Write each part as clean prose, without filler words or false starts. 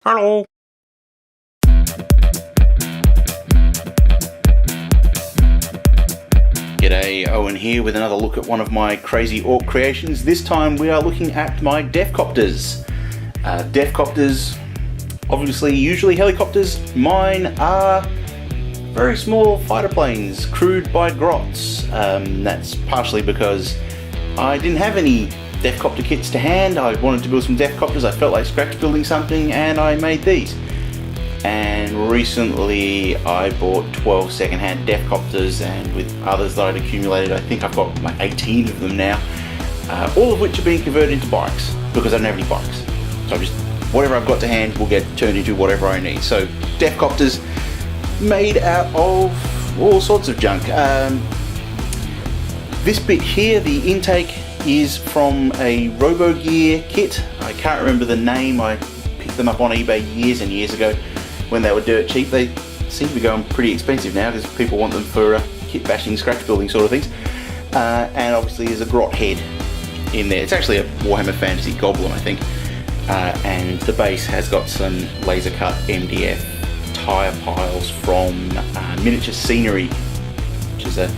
Hello. G'day, Owen here with another look at one of my crazy orc creations. This time we are looking at my deffkoptas. Deffkoptas, obviously usually helicopters. Mine are very small fighter planes, crewed by grots. That's partially because I didn't have any deffkopta kits to hand. I wanted to build some deffkoptas. I felt like scratch building something and I made these. And recently I bought 12 second-hand deffkoptas, and with others that I'd accumulated, I think I've got like 18 of them now, all of which are being converted into bikes because I don't have any bikes. So whatever I've got to hand will get turned into whatever I need. So deffkoptas made out of all sorts of junk. This bit here, the intake, is from a RoboGear kit. I can't remember the name. I picked them up on eBay years and years ago when they were dirt cheap. They seem to be going pretty expensive now because people want them for kit bashing, scratch building sort of things. And obviously there's a grot head in there. It's actually a Warhammer Fantasy Goblin, I think. And the base has got some laser cut MDF tyre piles from Miniature Scenery, which is a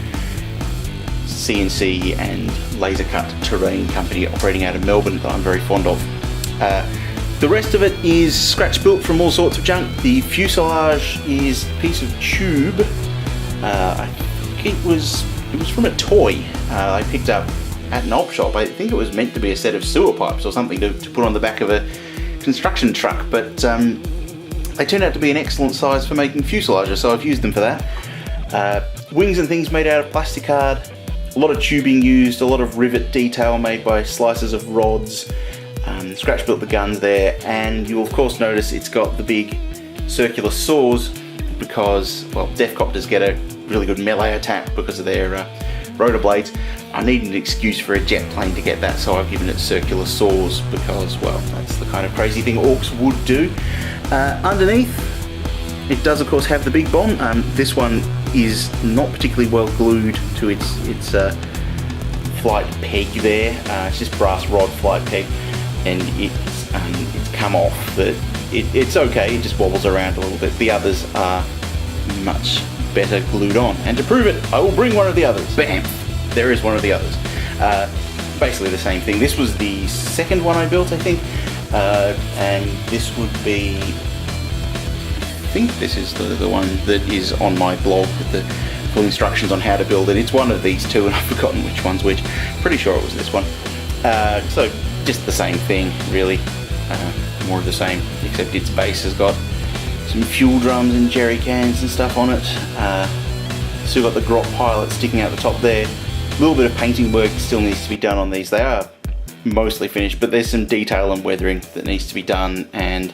CNC and laser cut terrain company operating out of Melbourne that I'm very fond of. The rest of it is scratch built from all sorts of junk. The fuselage is a piece of tube. I think it was from a toy I picked up at an op shop. I think it was meant to be a set of sewer pipes or something to put on the back of a construction truck, but they turned out to be an excellent size for making fuselages, so I've used them for that. Wings and things made out of plasticard. A lot of tubing used, a lot of rivet detail made by slices of rods. Scratch built the guns there, and you'll of course notice it's got the big circular saws because, well, deffkoptas get a really good melee attack because of their rotor blades. I need an excuse for a jet plane to get that, so I've given it circular saws because, well, that's the kind of crazy thing orcs would do. Underneath, it does of course have the big bomb. This one is not particularly well glued to its flight peg there. It's just brass rod flight peg, and it's come off, but it's okay. It just wobbles around a little bit. The others are much better glued on, and to prove it, I will bring one of the others. Bam! There is one of the others. Basically the same thing. This was the second one I built, I think, and this would be, I think this is the one that is on my blog with the full instructions on how to build it. It's one of these two, and I've forgotten which one's which. Pretty sure it was this one. So just the same thing, really. More of the same, except its base has got some fuel drums and jerry cans and stuff on it. Still got the grot pilot sticking out the top there. A little bit of painting work still needs to be done on these. They are mostly finished, but there's some detail and weathering that needs to be done, and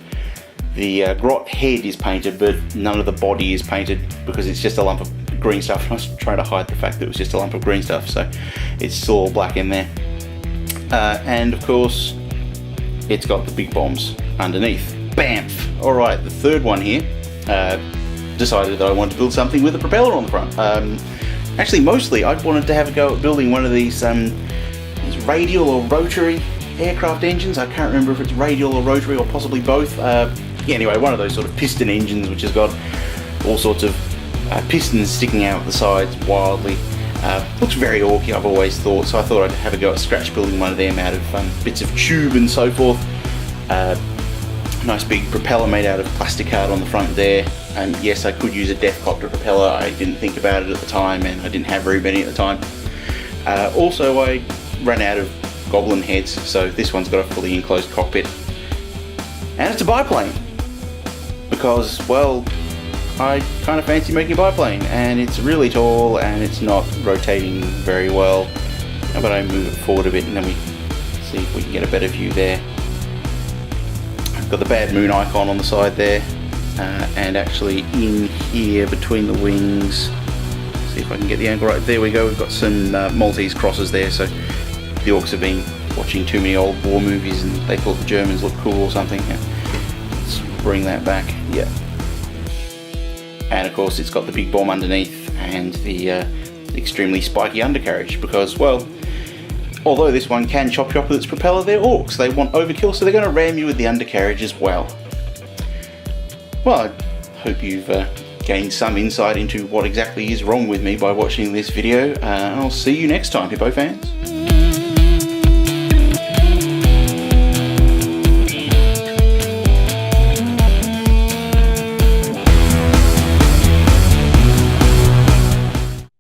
the grot head is painted, but none of the body is painted because it's just a lump of green stuff. I was trying to hide the fact that it was just a lump of green stuff, so it's still all black in there. And of course, it's got the big bombs underneath. Bamf! Alright, the third one here, decided that I wanted to build something with a propeller on the front. Actually, mostly I wanted to have a go at building one of these radial or rotary aircraft engines. I can't remember if it's radial or rotary or possibly both. Anyway, one of those sort of piston engines which has got all sorts of pistons sticking out the sides wildly. Looks very orky, I've always thought, so I thought I'd have a go at scratch building one of them out of bits of tube and so forth. Nice big propeller made out of plasticard on the front there. And yes, I could use a deffkopta propeller. I didn't think about it at the time, and I didn't have very many at the time. Also, I ran out of goblin heads, so this one's got a fully enclosed cockpit. And it's a biplane, because, well, I kind of fancy making a biplane, and it's really tall and it's not rotating very well. How about I move it forward a bit and then we see if we can get a better view there. I've got the bad moon icon on the side there, and actually in here between the wings, see if I can get the angle right. There we go, we've got some Maltese crosses there, so the orcs have been watching too many old war movies and they thought the Germans looked cool or something. Yeah. Let's bring that back. Yeah. And of course it's got the big bomb underneath and the extremely spiky undercarriage because, well, although this one can chop with its propeller, they're orcs. They want overkill, so they're going to ram you with the undercarriage as well. Well, I hope you've gained some insight into what exactly is wrong with me by watching this video. I'll see you next time, Hippo fans.